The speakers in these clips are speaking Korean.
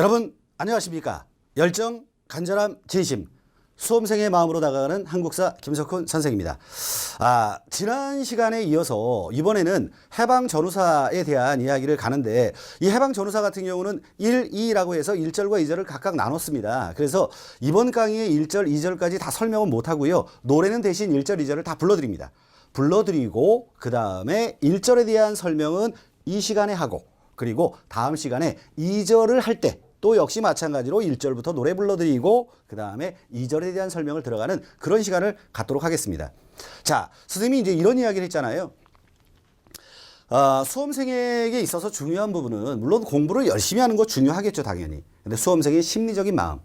여러분 안녕하십니까? 열정, 간절함, 진심, 수험생의 마음으로 다가가는 한국사 김석훈 선생입니다. 지난 시간에 이어서 이번에는 해방전후사에 대한 이야기를 가는데, 이 해방전후사 같은 경우는 1, 2라고 해서 1절과 2절을 각각 나눴습니다. 그래서 이번 강의에 1절, 2절까지 다 설명은 못하고요. 노래는 대신 1절, 2절을 다 불러드립니다. 불러드리고 그 다음에 1절에 대한 설명은 이 시간에 하고, 그리고 다음 시간에 2절을 할 때 또 역시 마찬가지로 1절부터 노래 불러드리고 그 다음에 2절에 대한 설명을 들어가는 그런 시간을 갖도록 하겠습니다. 자, 선생님이 이제 이런 이야기를 했잖아요. 수험생에게 있어서 중요한 부분은 물론 공부를 열심히 하는 거 중요하겠죠, 당연히. 근데 수험생의 심리적인 마음,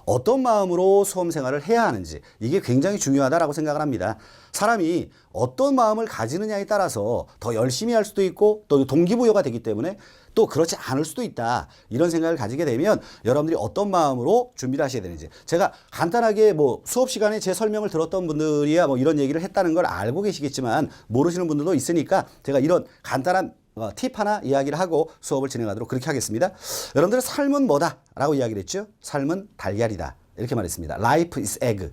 어떤 마음으로 수험 생활을 해야 하는지, 이게 굉장히 중요하다라고 생각을 합니다. 사람이 어떤 마음을 가지느냐에 따라서 더 열심히 할 수도 있고 또 동기부여가 되기 때문에 또 그렇지 않을 수도 있다, 이런 생각을 가지게 되면 여러분들이 어떤 마음으로 준비를 하셔야 되는지, 제가 간단하게 수업 시간에 제 설명을 들었던 분들이야 이런 얘기를 했다는 걸 알고 계시겠지만 모르시는 분들도 있으니까 제가 이런 간단한 팁 하나 이야기를 하고 수업을 진행하도록 그렇게 하겠습니다. 여러분들 삶은 뭐다 라고 이야기를 했죠. 삶은 달걀이다, 이렇게 말했습니다. Life is egg.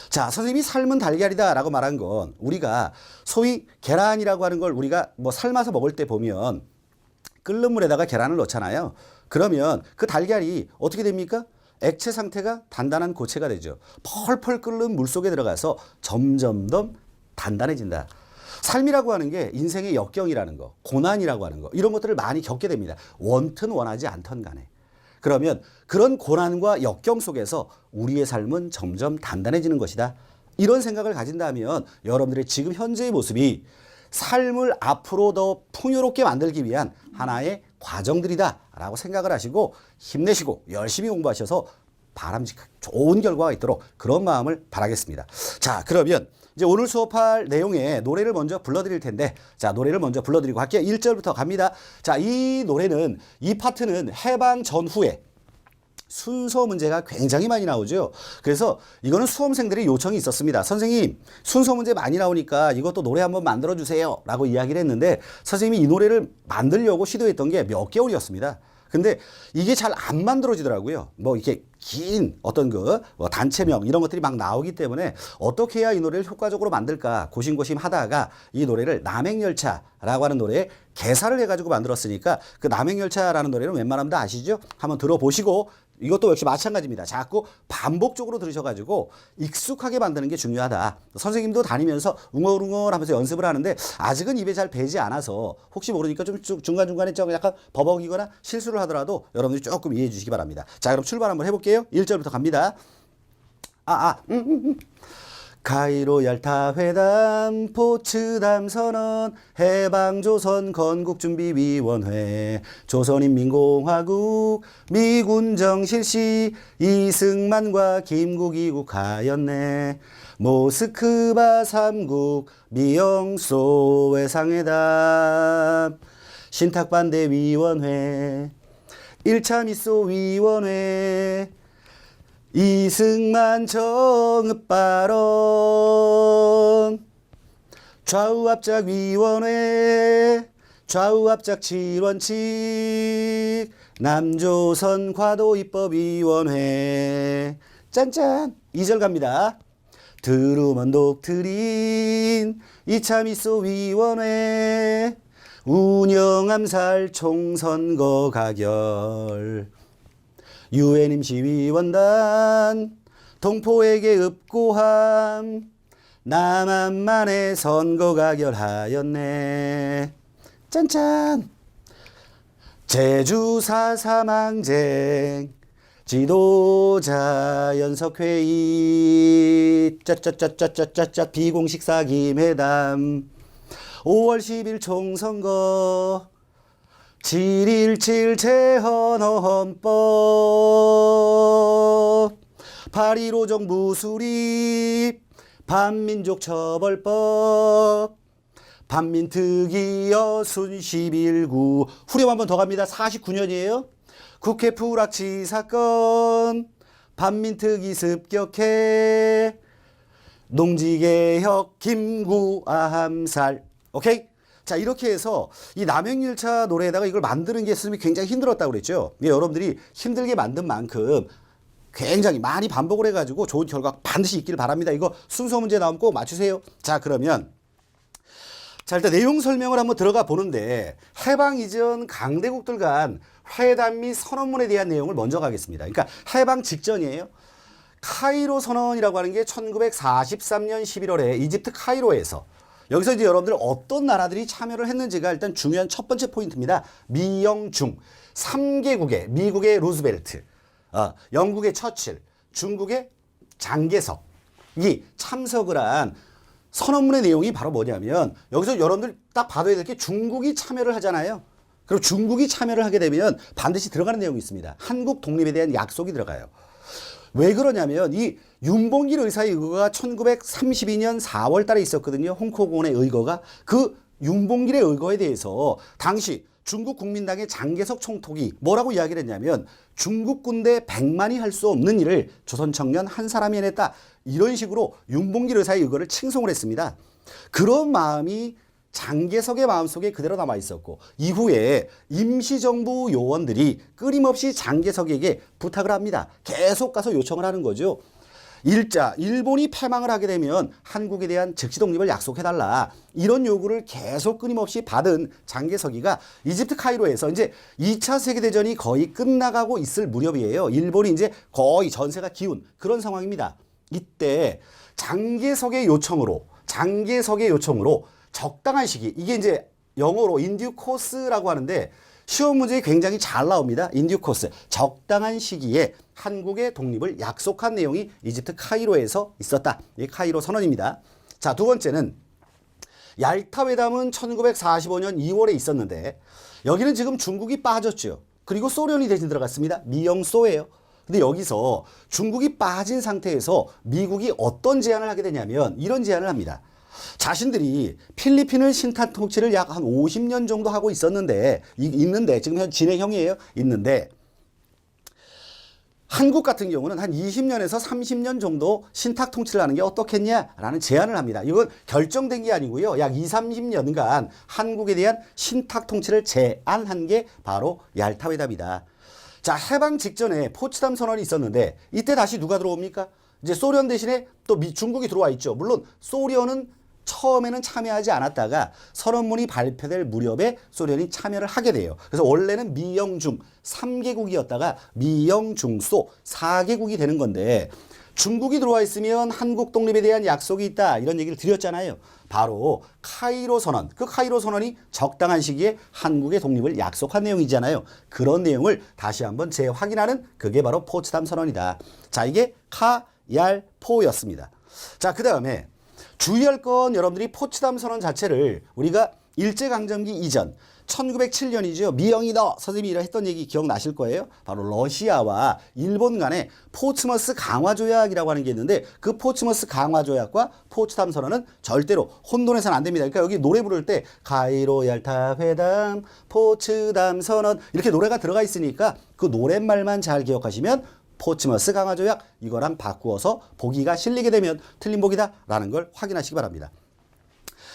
자, 선생님이 삶은 달걀이다 라고 말한 건, 우리가 소위 계란이라고 하는 걸 우리가 삶아서 먹을 때 보면 끓는 물에다가 계란을 넣잖아요. 그러면 그 달걀이 어떻게 됩니까? 액체 상태가 단단한 고체가 되죠. 펄펄 끓는 물 속에 들어가서 점점 더 단단해진다. 삶이라고 하는 게 인생의 역경이라는 거, 고난이라고 하는 거, 이런 것들을 많이 겪게 됩니다. 원튼 원하지 않던 간에. 그러면 그런 고난과 역경 속에서 우리의 삶은 점점 단단해지는 것이다, 이런 생각을 가진다면 여러분들의 지금 현재의 모습이 삶을 앞으로 더 풍요롭게 만들기 위한 하나의 과정들이다 라고 생각을 하시고 힘내시고 열심히 공부하셔서 바람직한 좋은 결과가 있도록 그런 마음을 바라겠습니다. 자, 그러면 이제 오늘 수업할 내용에 노래를 먼저 불러드릴 텐데, 자, 노래를 먼저 불러드리고 할게요. 1절부터 갑니다. 자, 이 노래는, 이 파트는 해방 전후에 순서 문제가 굉장히 많이 나오죠. 그래서 이거는 수험생들의 요청이 있었습니다. 선생님, 순서 문제 많이 나오니까 이것도 노래 한번 만들어 주세요 라고 이야기를 했는데, 선생님이 이 노래를 만들려고 시도했던 게 몇 개월이었습니다. 근데 이게 잘 안 만들어지더라고요. 이렇게 긴 어떤 단체명 이런 것들이 막 나오기 때문에 어떻게 해야 이 노래를 효과적으로 만들까 고심고심 하다가 이 노래를 남행열차라고 하는 노래에 개사를 해가지고 만들었으니까, 그 남행열차라는 노래는 웬만하면 다 아시죠? 한번 들어보시고, 이것도 역시 마찬가지입니다. 자꾸 반복적으로 들으셔가지고 익숙하게 만드는 게 중요하다. 선생님도 다니면서 웅얼웅얼 하면서 연습을 하는데 아직은 입에 잘 배지 않아서 혹시 모르니까 좀 중간중간에 좀 약간 버벅이거나 실수를 하더라도 여러분들이 조금 이해해 주시기 바랍니다. 자, 그럼 출발 한번 해볼게요. 1절부터 갑니다. 카이로 얄타 회담 포츠담 선언 해방조선 건국준비위원회 조선인민공화국 미군정 실시 이승만과 김국 이국하였네 모스크바 3국 미영소 외상회담 신탁반대위원회 1차 미소위원회 이승만 정읍 발언 좌우압작위원회 좌우압작 7원칙 남조선 과도입법위원회 짠짠. 2절 갑니다. 드루먼 독트린 2차 미소위원회 운영암살 총선거 가결 유엔 임시위원단 동포에게 읍고함 남한만의 선거 가결하였네 짠짠. 제주 4.3 항쟁 지도자 연석회의 짜짜짜짜짜짜 비공식 사김회담 5월 10일 총선거 7.17 재헌헌법 8.15 정부 수립 반민족 처벌법 반민특위 여순 11구 후렴 한번 더 갑니다. 49년이에요. 국회 불합치 사건 반민특위 습격해 농지개혁 김구 암살. 오케이? 자, 이렇게 해서 이 남행열차 노래에다가 이걸 만드는 게 스님이 굉장히 힘들었다고 그랬죠. 여러분들이 힘들게 만든 만큼 굉장히 많이 반복을 해가지고 좋은 결과 반드시 있기를 바랍니다. 이거 순서 문제 나오면 꼭 맞추세요. 자, 그러면 자, 일단 내용 설명을 한번 들어가 보는데 해방 이전 강대국들 간 회담 및 선언문에 대한 내용을 먼저 가겠습니다. 그러니까 해방 직전이에요. 카이로 선언이라고 하는 게 1943년 11월에 이집트 카이로에서 여기서 이제 여러분들 어떤 나라들이 참여를 했는지가 일단 중요한 첫 번째 포인트입니다. 미영중 3개국의 미국의 루즈벨트, 영국의 처칠, 중국의 장개석이 참석을 한 선언문의 내용이 바로 뭐냐면 여기서 여러분들 딱 봐둬야 될 게 중국이 참여를 하잖아요. 그리고 중국이 참여를 하게 되면 반드시 들어가는 내용이 있습니다. 한국 독립에 대한 약속이 들어가요. 왜 그러냐면 이 윤봉길 의사의 의거가 1932년 4월 달에 있었거든요. 홍콩공원의 의거가. 그 윤봉길의 의거에 대해서 당시 중국 국민당의 장개석 총독이 뭐라고 이야기를 했냐면 중국 군대 100만이 할 수 없는 일을 조선 청년 한 사람이 해냈다. 이런 식으로 윤봉길 의사의 의거를 칭송을 했습니다. 그런 마음이 장개석의 마음속에 그대로 남아 있었고 이후에 임시정부 요원들이 끊임없이 장개석에게 부탁을 합니다. 계속 가서 요청을 하는 거죠. 일본이 패망을 하게 되면 한국에 대한 즉시 독립을 약속해달라. 이런 요구를 계속 끊임없이 받은 장개석이가 이집트 카이로에서 이제 2차 세계대전이 거의 끝나가고 있을 무렵이에요. 일본이 이제 거의 전세가 기운 그런 상황입니다. 이때 장개석의 요청으로 적당한 시기, 이게 이제 영어로 인듀 코스라고 하는데 시험 문제에 굉장히 잘 나옵니다. 인듀 코스, 적당한 시기에 한국의 독립을 약속한 내용이 이집트 카이로에서 있었다. 이게 카이로 선언입니다. 자, 두 번째는 얄타 회담은 1945년 2월에 있었는데 여기는 지금 중국이 빠졌죠. 그리고 소련이 대신 들어갔습니다. 미영소예요. 근데 여기서 중국이 빠진 상태에서 미국이 어떤 제안을 하게 되냐면 이런 제안을 합니다. 자신들이 필리핀을 신탄 통치를 약 한 50년 정도 하고 있는데 지금 진행형이에요. 있는데 한국 같은 경우는 한 20년에서 30년 정도 신탁 통치를 하는 게 어떻겠냐라는 제안을 합니다. 이건 결정된 게 아니고요. 약 20, 30년간 한국에 대한 신탁 통치를 제안한 게 바로 얄타 회담이다. 자, 해방 직전에 포츠담 선언이 있었는데 이때 다시 누가 들어옵니까? 이제 소련 대신에 또 중국이 들어와 있죠. 물론 소련은 처음에는 참여하지 않았다가 선언문이 발표될 무렵에 소련이 참여를 하게 돼요. 그래서 원래는 미영중 3개국이었다가 미영중소 4개국이 되는 건데 중국이 들어와 있으면 한국 독립에 대한 약속이 있다. 이런 얘기를 드렸잖아요. 바로 카이로 선언. 그 카이로 선언이 적당한 시기에 한국의 독립을 약속한 내용이잖아요. 그런 내용을 다시 한번 재확인하는 그게 바로 포츠담 선언이다. 자, 이게 카얄포였습니다. 자, 그 다음에 주의할 건 여러분들이 포츠담 선언 자체를 우리가 일제강점기 이전 1907년이죠. 미영이 너 선생님이 이라 했던 얘기 기억나실 거예요. 바로 러시아와 일본 간의 포츠머스 강화조약이라고 하는 게 있는데 그 포츠머스 강화조약과 포츠담 선언은 절대로 혼돈해서는 안 됩니다. 그러니까 여기 노래 부를 때 카이로 얄타 회담 포츠담 선언 이렇게 노래가 들어가 있으니까 그 노랫말만 잘 기억하시면 포츠머스 강화조약 이거랑 바꾸어서 보기가 실리게 되면 틀린 보기다 라는 걸 확인하시기 바랍니다.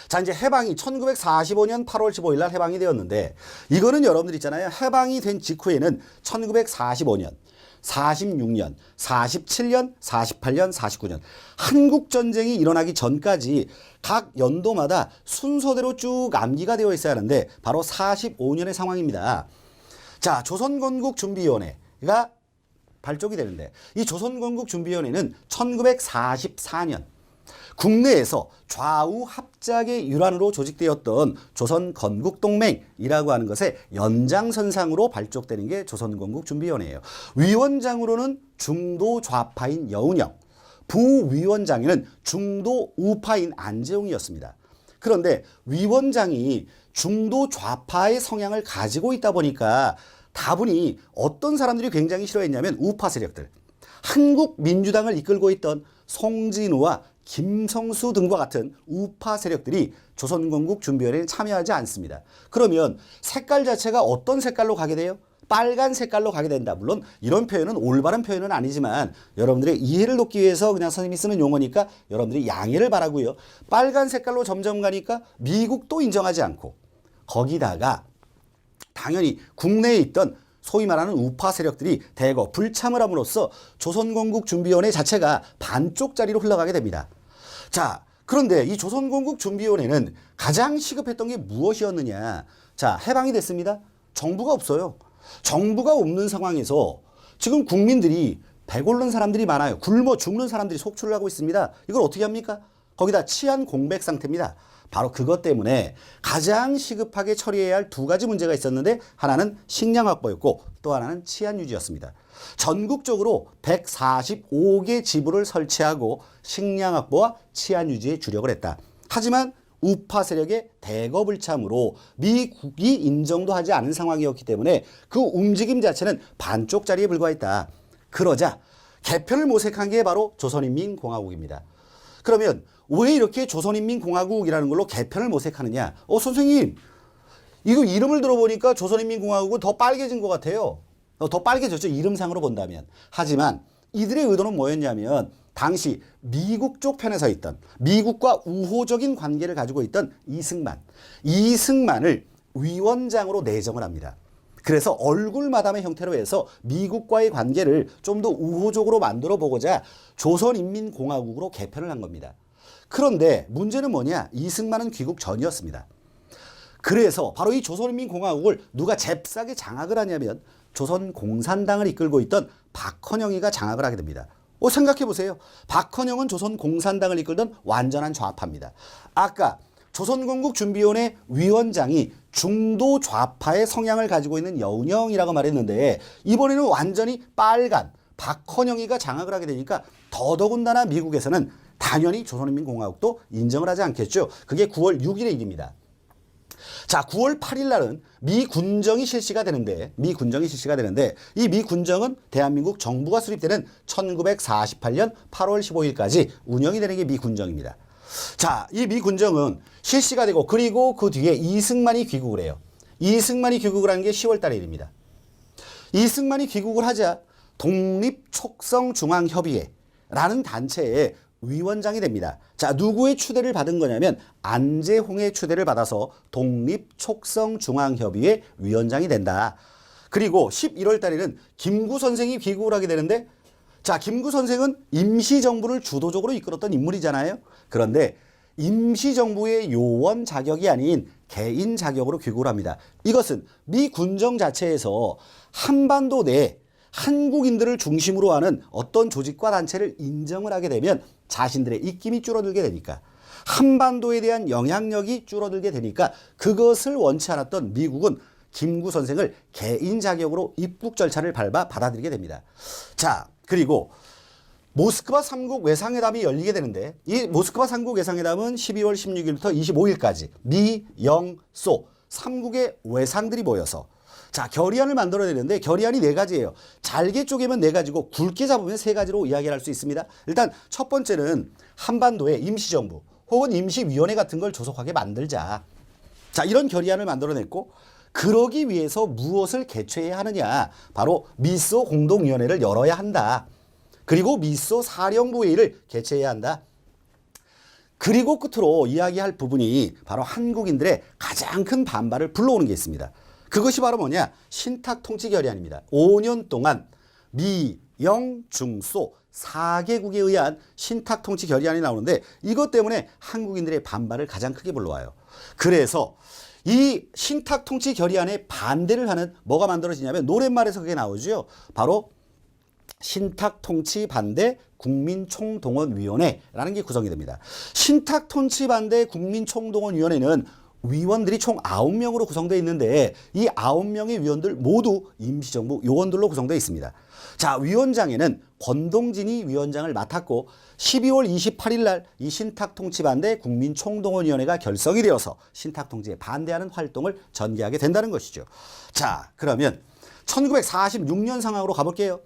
자, 이제 해방이 1945년 8월 15일 날 해방이 되었는데 이거는 여러분들 있잖아요. 해방이 된 직후에는 1945년, 46년, 47년, 48년, 49년 한국전쟁이 일어나기 전까지 각 연도마다 순서대로 쭉 암기가 되어 있어야 하는데 바로 45년의 상황입니다. 자, 조선건국준비위원회가 발족이 되는데 이 조선건국준비위원회는 1944년 국내에서 좌우 합작의 일환으로 조직되었던 조선건국동맹이라고 하는 것의 연장선상으로 발족되는 게 조선건국준비위원회예요. 위원장으로는 중도 좌파인 여운형, 부위원장에는 중도 우파인 안재홍이었습니다. 그런데 위원장이 중도 좌파의 성향을 가지고 있다 보니까 다분히 어떤 사람들이 굉장히 싫어했냐면 우파 세력들. 한국민주당을 이끌고 있던 송진우와 김성수 등과 같은 우파 세력들이 조선건국준비위원회에 참여하지 않습니다. 그러면 색깔 자체가 어떤 색깔로 가게 돼요? 빨간 색깔로 가게 된다. 물론 이런 표현은 올바른 표현은 아니지만 여러분들의 이해를 돕기 위해서 그냥 선생님이 쓰는 용어니까 여러분들이 양해를 바라고요. 빨간 색깔로 점점 가니까 미국도 인정하지 않고 거기다가 당연히 국내에 있던 소위 말하는 우파 세력들이 대거 불참을 함으로써 조선건국준비위원회 자체가 반쪽짜리로 흘러가게 됩니다. 자, 그런데 이 조선건국준비위원회는 가장 시급했던 게 무엇이었느냐? 자, 해방이 됐습니다. 정부가 없어요. 정부가 없는 상황에서 지금 국민들이 배고른 사람들이 많아요. 굶어 죽는 사람들이 속출을 하고 있습니다. 이걸 어떻게 합니까? 거기다 치안 공백 상태입니다. 바로 그것 때문에 가장 시급하게 처리해야 할 두 가지 문제가 있었는데 하나는 식량 확보였고 또 하나는 치안 유지였습니다. 전국적으로 145개 지부를 설치하고 식량 확보와 치안 유지에 주력을 했다. 하지만 우파 세력의 대거 불참으로 미국이 인정도 하지 않은 상황이었기 때문에 그 움직임 자체는 반쪽짜리에 불과했다. 그러자 개편을 모색한 게 바로 조선인민공화국입니다. 그러면 왜 이렇게 조선인민공화국이라는 걸로 개편을 모색하느냐? 선생님, 이거 이름을 들어보니까 조선인민공화국은 더 빨개진 것 같아요. 더 빨개졌죠, 이름상으로 본다면. 하지만 이들의 의도는 뭐였냐면 당시 미국 쪽 편에 서 있던, 미국과 우호적인 관계를 가지고 있던 이승만을 위원장으로 내정을 합니다. 그래서 얼굴 마담의 형태로 해서 미국과의 관계를 좀 더 우호적으로 만들어 보고자 조선인민공화국으로 개편을 한 겁니다. 그런데 문제는 뭐냐? 이승만은 귀국 전이었습니다. 그래서 바로 이 조선인민공화국을 누가 잽싸게 장악을 하냐면 조선공산당을 이끌고 있던 박헌영이가 장악을 하게 됩니다. 생각해 보세요. 박헌영은 조선공산당을 이끌던 완전한 좌파입니다. 아까 조선건국준비위원회 위원장이 중도 좌파의 성향을 가지고 있는 여운형이라고 말했는데 이번에는 완전히 빨간 박헌영이가 장악을 하게 되니까 더더군다나 미국에서는 당연히 조선인민공화국도 인정을 하지 않겠죠. 그게 9월 6일의 일입니다. 자, 9월 8일 날은 미군정이 실시가 되는데 이 미군정은 대한민국 정부가 수립되는 1948년 8월 15일까지 운영이 되는 게 미군정입니다. 자, 이 미군정은 실시가 되고 그리고 그 뒤에 이승만이 귀국을 해요. 이승만이 귀국을 한 게 10월 달의 일입니다. 이승만이 귀국을 하자 독립촉성중앙협의회라는 단체의 위원장이 됩니다. 자, 누구의 추대를 받은 거냐면 안재홍의 추대를 받아서 독립촉성중앙협의회 위원장이 된다. 그리고 11월 달에는 김구 선생이 귀국을 하게 되는데 자, 김구 선생은 임시정부를 주도적으로 이끌었던 인물이잖아요. 그런데 임시정부의 요원 자격이 아닌 개인 자격으로 귀국을 합니다. 이것은 미 군정 자체에서 한반도 내 한국인들을 중심으로 하는 어떤 조직과 단체를 인정을 하게 되면 자신들의 입김이 줄어들게 되니까 한반도에 대한 영향력이 줄어들게 되니까 그것을 원치 않았던 미국은 김구 선생을 개인 자격으로 입국 절차를 밟아 받아들이게 됩니다. 자, 그리고 모스크바 3국 외상회담이 열리게 되는데 이 모스크바 3국 외상회담은 12월 16일부터 25일까지 미, 영, 소 3국의 외상들이 모여서 자, 결의안을 만들어내는데 결의안이 4가지예요. 잘게 쪼개면 4가지고 굵게 잡으면 3가지로 이야기를 할 수 있습니다. 일단 첫 번째는 한반도에 임시정부 혹은 임시위원회 같은 걸 조속하게 만들자. 자, 이런 결의안을 만들어냈고 그러기 위해서 무엇을 개최해야 하느냐. 바로 미소 공동위원회를 열어야 한다. 그리고 미소 사령부회의를 개최해야 한다. 그리고 끝으로 이야기할 부분이 바로 한국인들의 가장 큰 반발을 불러오는 게 있습니다. 그것이 바로 뭐냐? 신탁통치 결의안입니다. 5년 동안 미, 영, 중, 소 4개국에 의한 신탁통치 결의안이 나오는데 이것 때문에 한국인들의 반발을 가장 크게 불러와요. 그래서 이 신탁통치 결의안에 반대를 하는 뭐가 만들어지냐면 노랫말에서 그게 나오죠. 바로 신탁통치 반대 국민총동원위원회라는 게 구성이 됩니다. 신탁통치 반대 국민총동원위원회는 위원들이 총 9명으로 구성되어 있는데 이 9명의 위원들 모두 임시정부 요원들로 구성되어 있습니다. 자, 위원장에는 권동진이 위원장을 맡았고 12월 28일 날 이 신탁통치 반대 국민총동원위원회가 결성이 되어서 신탁통치에 반대하는 활동을 전개하게 된다는 것이죠. 자, 그러면 1946년 상황으로 가볼게요.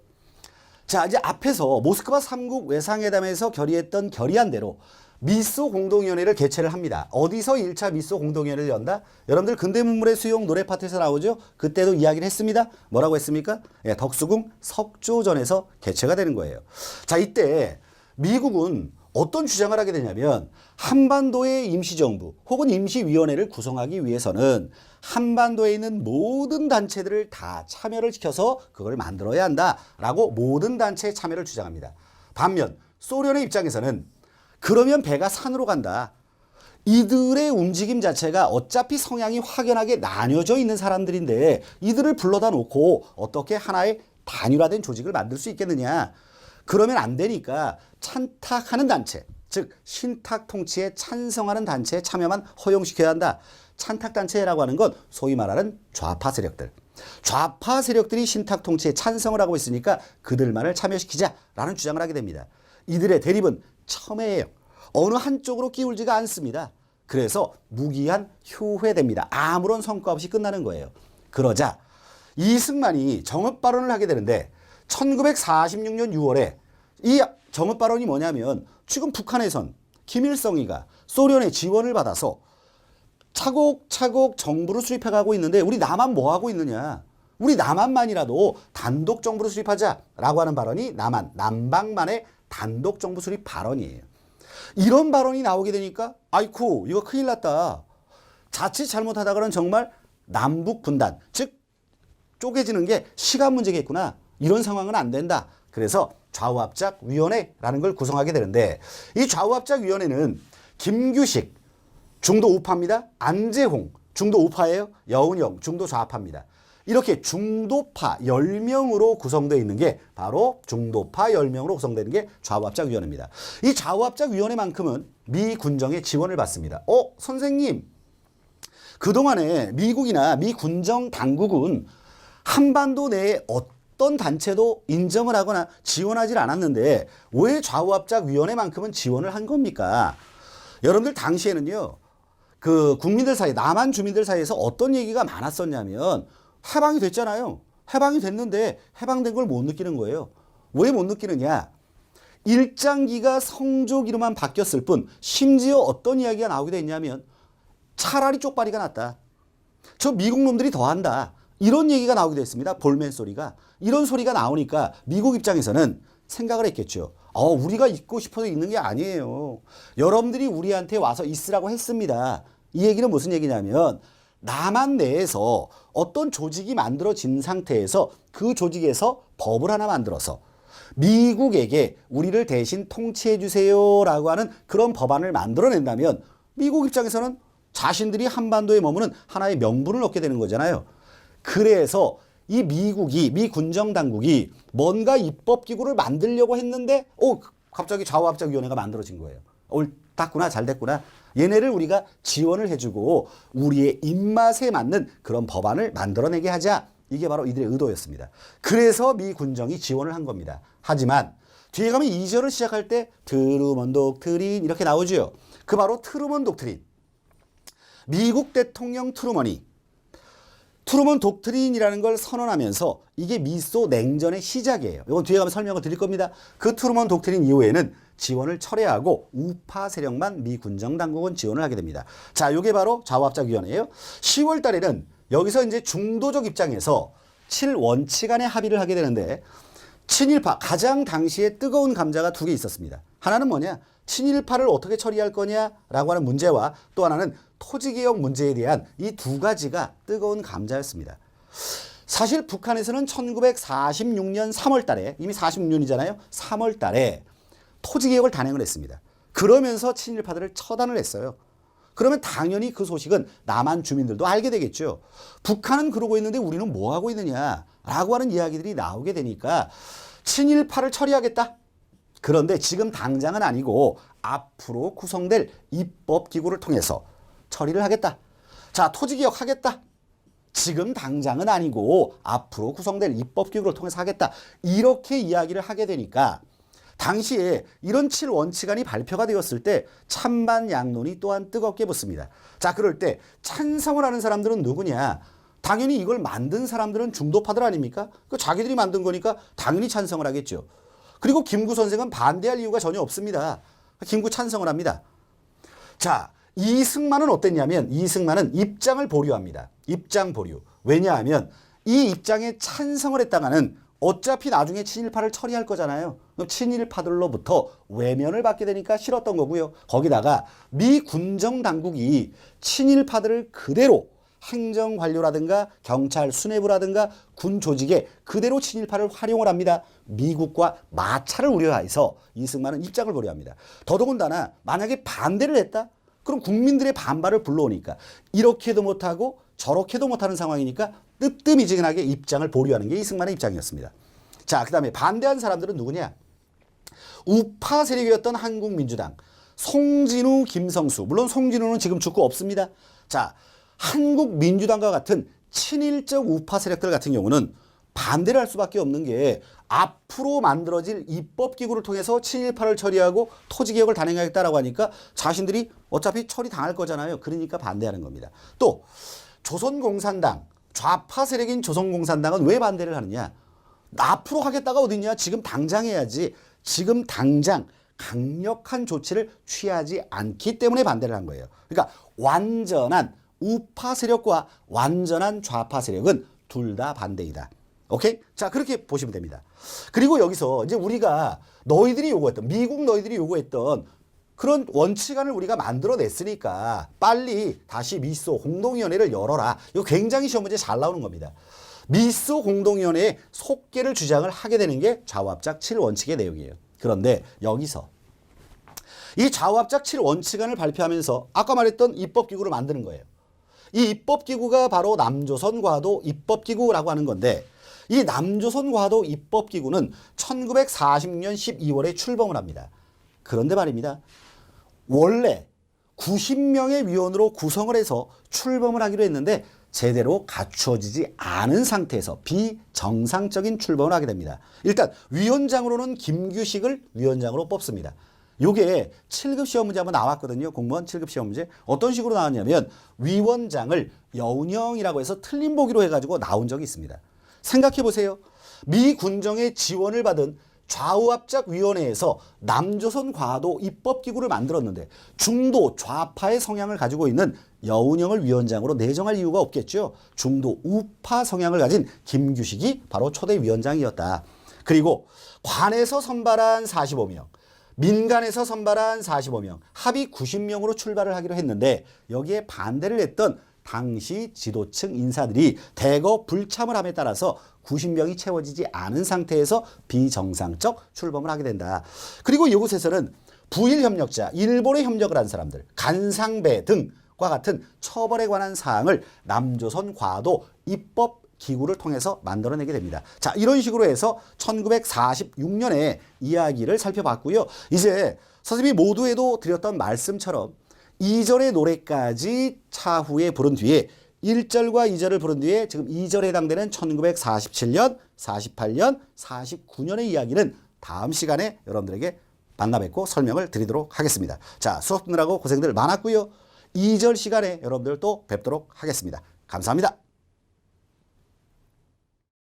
자, 이제 앞에서 모스크바 3국 외상회담에서 결의했던 결의안대로 미소 공동위원회를 개최를 합니다. 어디서 1차 미소 공동위원회를 연다? 여러분들 근대문물의 수용 노래 파트에서 나오죠? 그때도 이야기를 했습니다. 뭐라고 했습니까? 덕수궁 석조전에서 개최가 되는 거예요. 자, 이때 미국은 어떤 주장을 하게 되냐면 한반도의 임시정부 혹은 임시위원회를 구성하기 위해서는 한반도에 있는 모든 단체들을 다 참여를 시켜서 그걸 만들어야 한다라고 모든 단체의 참여를 주장합니다. 반면 소련의 입장에서는 그러면 배가 산으로 간다. 이들의 움직임 자체가 어차피 성향이 확연하게 나뉘어져 있는 사람들인데 이들을 불러다 놓고 어떻게 하나의 단일화된 조직을 만들 수 있겠느냐. 그러면 안 되니까 찬탁하는 단체, 즉 신탁 통치에 찬성하는 단체에 참여만 허용시켜야 한다. 찬탁 단체라고 하는 건 소위 말하는 좌파 세력들. 좌파 세력들이 신탁 통치에 찬성을 하고 있으니까 그들만을 참여시키자라는 주장을 하게 됩니다. 이들의 대립은 첨예해요. 어느 한쪽으로 끼울지가 않습니다. 그래서 무기한 효회됩니다. 아무런 성과 없이 끝나는 거예요. 그러자 이승만이 정읍 발언을 하게 되는데 1946년 6월에 이 정읍 발언이 뭐냐면 지금 북한에선 김일성이가 소련의 지원을 받아서 차곡차곡 정부를 수립해가고 있는데 우리 남한 뭐 하고 있느냐. 우리 남한만이라도 단독 정부를 수립하자라고 하는 발언이 남방만의 단독 정부 수립 발언이에요. 이런 발언이 나오게 되니까 아이쿠 이거 큰일 났다. 자칫 잘못하다가는 정말 남북 분단, 즉 쪼개지는 게 시간 문제겠구나. 이런 상황은 안 된다. 그래서 좌우합작위원회라는 걸 구성하게 되는데 이 좌우합작위원회는 김규식 중도 우파입니다. 안재홍 중도 우파예요. 여운형 중도 좌파입니다. 이렇게 중도파 10명으로 구성되어 있는 게 바로 중도파 10명으로 구성되는 게 좌우합작위원회입니다. 이 좌우합작위원회만큼은 미 군정의 지원을 받습니다. 선생님 그동안에 미국이나 미 군정 당국은 한반도 내에 어떤 단체도 인정을 하거나 지원하지 않았는데 왜 좌우합작위원회만큼은 지원을 한 겁니까? 여러분들 당시에는요. 그 국민들 사이, 남한 주민들 사이에서 어떤 얘기가 많았었냐면 해방이 됐잖아요. 해방이 됐는데 해방된 걸 못 느끼는 거예요. 왜 못 느끼느냐? 일장기가 성조기로만 바뀌었을 뿐 심지어 어떤 이야기가 나오게 됐냐면 차라리 쪽발이가 낫다. 저 미국 놈들이 더한다. 이런 얘기가 나오게 됐습니다. 볼멘 소리가. 이런 소리가 나오니까 미국 입장에서는 생각을 했겠죠. 우리가 있고 싶어서 있는 게 아니에요. 여러분들이 우리한테 와서 있으라고 했습니다. 이 얘기는 무슨 얘기냐면 남한 내에서 어떤 조직이 만들어진 상태에서 그 조직에서 법을 하나 만들어서 미국에게 우리를 대신 통치해 주세요라고 하는 그런 법안을 만들어낸다면 미국 입장에서는 자신들이 한반도에 머무는 하나의 명분을 얻게 되는 거잖아요. 그래서 이 미국이, 미 군정당국이 뭔가 입법기구를 만들려고 했는데 갑자기 좌우합작위원회가 만들어진 거예요. 옳았구나, 잘 됐구나. 얘네를 우리가 지원을 해주고 우리의 입맛에 맞는 그런 법안을 만들어내게 하자. 이게 바로 이들의 의도였습니다. 그래서 미 군정이 지원을 한 겁니다. 하지만 뒤에 가면 2절을 시작할 때 트루먼 독트린 이렇게 나오죠. 그 바로 트루먼 독트린. 미국 대통령 트루먼이 트루먼 독트린이라는 걸 선언하면서 이게 미소 냉전의 시작이에요. 이건 뒤에 가면 설명을 드릴 겁니다. 그 트루먼 독트린 이후에는 지원을 철회하고 우파 세력만 미 군정 당국은 지원을 하게 됩니다. 자, 이게 바로 좌우합작위원회예요. 10월 달에는 여기서 이제 중도적 입장에서 7원칙안에 합의를 하게 되는데 친일파 가장 당시에 뜨거운 감자가 두 개 있었습니다. 하나는 뭐냐? 친일파를 어떻게 처리할 거냐라고 하는 문제와 또 하나는 토지개혁 문제에 대한 이 두 가지가 뜨거운 감자였습니다. 사실 북한에서는 1946년 3월 달에 이미 46년이잖아요. 3월 달에 토지개혁을 단행을 했습니다. 그러면서 친일파들을 처단을 했어요. 그러면 당연히 그 소식은 남한 주민들도 알게 되겠죠. 북한은 그러고 있는데 우리는 뭐 하고 있느냐라고 하는 이야기들이 나오게 되니까 친일파를 처리하겠다. 그런데 지금 당장은 아니고 앞으로 구성될 입법기구를 통해서 처리를 하겠다. 자, 토지개혁 하겠다. 지금 당장은 아니고 앞으로 구성될 입법기구를 통해서 하겠다. 이렇게 이야기를 하게 되니까 당시에 이런 7원칙안이 발표가 되었을 때 찬반 양론이 또한 뜨겁게 붙습니다. 자, 그럴 때 찬성을 하는 사람들은 누구냐? 당연히 이걸 만든 사람들은 중도파들 아닙니까? 그 자기들이 만든 거니까 당연히 찬성을 하겠죠. 그리고 김구 선생은 반대할 이유가 전혀 없습니다. 김구 찬성을 합니다. 자, 이승만은 어땠냐면 이승만은 입장을 보류합니다. 입장 보류. 왜냐하면 이 입장에 찬성을 했다가는 어차피 나중에 친일파를 처리할 거잖아요. 그럼 친일파들로부터 외면을 받게 되니까 싫었던 거고요. 거기다가 미 군정 당국이 친일파들을 그대로 행정관료라든가 경찰 수뇌부라든가 군 조직에 그대로 친일파를 활용을 합니다. 미국과 마찰을 우려해서 이승만은 입장을 고려합니다. 더더군다나 만약에 반대를 했다? 그럼 국민들의 반발을 불러오니까 이렇게도 못하고 저렇게도 못하는 상황이니까 뜨뜻미지근하게 입장을 보류하는 게 이승만의 입장이었습니다. 자, 그 다음에 반대한 사람들은 누구냐? 우파 세력이었던 한국민주당, 송진우, 김성수. 물론 송진우는 지금 죽고 없습니다. 자, 한국민주당과 같은 친일적 우파 세력들 같은 경우는 반대를 할 수밖에 없는 게 앞으로 만들어질 입법기구를 통해서 친일파를 처리하고 토지개혁을 단행하겠다라고 하니까 자신들이 어차피 처리당할 거잖아요. 그러니까 반대하는 겁니다. 또 조선공산당, 좌파 세력인 조선공산당은 왜 반대를 하느냐? 앞으로 하겠다가 어딨냐? 지금 당장 해야지. 지금 당장 강력한 조치를 취하지 않기 때문에 반대를 한 거예요. 그러니까 완전한 우파 세력과 완전한 좌파 세력은 둘 다 반대이다. 오케이? 자, 그렇게 보시면 됩니다. 그리고 여기서 이제 우리가 너희들이 요구했던, 미국 너희들이 요구했던 그런 원칙안을 우리가 만들어냈으니까 빨리 다시 미소 공동위원회를 열어라. 이거 굉장히 시험 문제 잘 나오는 겁니다. 미소 공동위원회에 속개를 주장을 하게 되는 게 좌우합작 7원칙의 내용이에요. 그런데 여기서 이 좌우합작 7원칙안을 발표하면서 아까 말했던 입법기구를 만드는 거예요. 이 입법기구가 바로 남조선과도 입법기구라고 하는 건데 이 남조선과도 입법기구는 1940년 12월에 출범을 합니다. 그런데 말입니다. 원래 90명의 위원으로 구성을 해서 출범을 하기로 했는데 제대로 갖추어지지 않은 상태에서 비정상적인 출범을 하게 됩니다. 일단 위원장으로는 김규식을 위원장으로 뽑습니다. 요게 7급 시험 문제 한번 나왔거든요. 공무원 7급 시험 문제. 어떤 식으로 나왔냐면 위원장을 여운형이라고 해서 틀린 보기로 해가지고 나온 적이 있습니다. 생각해 보세요. 미 군정의 지원을 받은 좌우합작위원회에서 남조선 과도 입법기구를 만들었는데 중도 좌파의 성향을 가지고 있는 여운형을 위원장으로 내정할 이유가 없겠죠. 중도 우파 성향을 가진 김규식이 바로 초대 위원장이었다. 그리고 관에서 선발한 45명, 민간에서 선발한 45명, 합의 90명으로 출발을 하기로 했는데 여기에 반대를 했던 당시 지도층 인사들이 대거 불참을 함에 따라서 90명이 채워지지 않은 상태에서 비정상적 출범을 하게 된다. 그리고 이곳에서는 부일 협력자, 일본에 협력을 한 사람들, 간상배 등과 같은 처벌에 관한 사항을 남조선 과도 입법 기구를 통해서 만들어내게 됩니다. 자, 이런 식으로 해서 1946년에 이야기를 살펴봤고요. 이제 선생님이 모두에도 드렸던 말씀처럼 2절의 노래까지 차후에 부른 뒤에 1절과 2절을 부른 뒤에 지금 2절에 해당되는 1947년, 48년, 49년의 이야기는 다음 시간에 여러분들에게 만나 뵙고 설명을 드리도록 하겠습니다. 자, 수업 듣느라고 고생들 많았고요. 2절 시간에 여러분들 또 뵙도록 하겠습니다. 감사합니다.